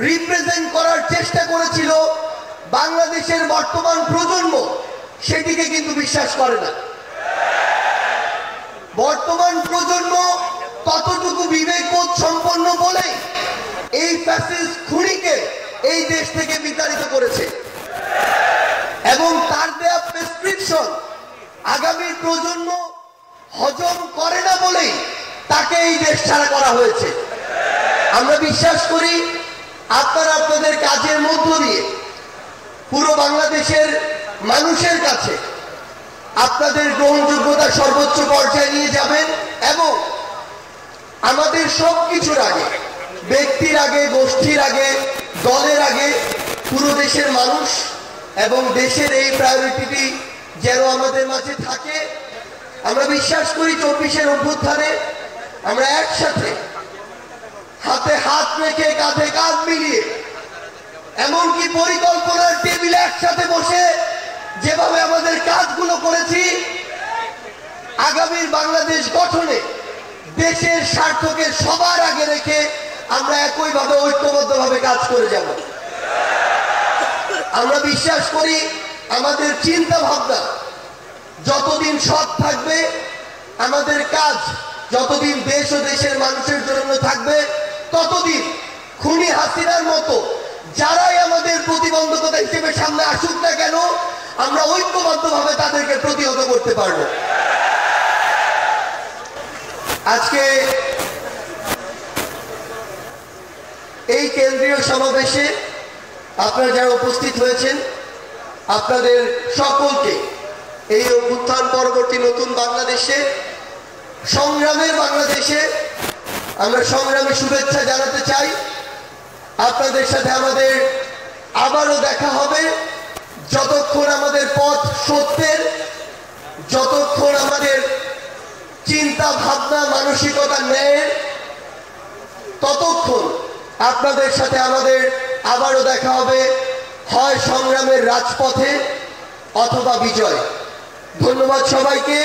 Represent করার চেষ্টা করেছিল বাংলাদেশের বর্তমান প্রজন্ম সেটিকে কিন্তু বিশ্বাস করে না। বর্তমান প্রজন্ম ততটুকু বিবেকবোধ সম্পন্ন বলে এই ফ্যাসিস্ট খুনিকে এই দেশ থেকে বিতাড়িত করেছে এবং তার দেয়া প্রেসক্রিপশন আগামী প্রজন্ম হজম করে না বলেই তাকে এই দেশ ছাড়া করা হয়েছে। আমরা বিশ্বাস করি আপনারা আপনাদের কাজের মধ্য দিয়ে পুরো বাংলাদেশের মানুষের কাছে আপনাদের গ্রহণযোগ্যতা সর্বোচ্চ পর্যায়ে নিয়ে যাবেন এবং আমাদের সবকিছুর আগে, ব্যক্তির আগে, গোষ্ঠীর আগে, দলের আগে পুরো দেশের মানুষ এবং দেশের এই প্রায়োরিটি যেন আমাদের মাঝে থাকে। আমরা বিশ্বাস করি 24-এর অভ্যুত্থানে আমরা একসাথে হাতে হাত রেখে কাঁধে কাঁধ মিলিয়ে এমনকি পরিকল্পনার টেবিলে একসাথে বসে যেভাবে আমাদের কাজগুলো করেছি, আগামীর বাংলাদেশ গঠনে দেশের স্বার্থকে সবার আগে রেখে আমরা একইভাবে ঐক্যবদ্ধভাবে কাজ করে যাব। আমরা বিশ্বাস করি আমাদের চিন্তা ভাবনা যতদিন সৎ থাকবে, আমাদের কাজ যতদিন দেশ ও দেশের মানুষের জন্য থাকবে, ততদিন খুনি হাসিনার মতো যারাই আমাদের প্রতিবন্ধকতা হিসেবে সামনে আসুক না কেন, আমরা ঐক্যবদ্ধভাবে তাদেরকে প্রতিহত করতে পারব। আজকে এই কেন্দ্রীয় সমাবেশে আপনারা যারা উপস্থিত হয়েছেন, আপনাদের সকলকে এই অভ্যুত্থান পরবর্তী নতুন বাংলাদেশে, সংগ্রামের বাংলাদেশে আমরা সংগ্রামী শুভেচ্ছা জানাতে চাই। আপনাদের সাথে আমাদের আবারও দেখা হবে যতক্ষণ আমাদের পথ সত্যের, যতক্ষণ আমাদের চিন্তা ভাবনা মানসিকতা ন্যায়ের, ততক্ষণ আপনাদের সাথে আমাদের আবারও দেখা হবে হয় সংগ্রামের রাজপথে অথবা বিজয়। ধন্যবাদ সবাইকে।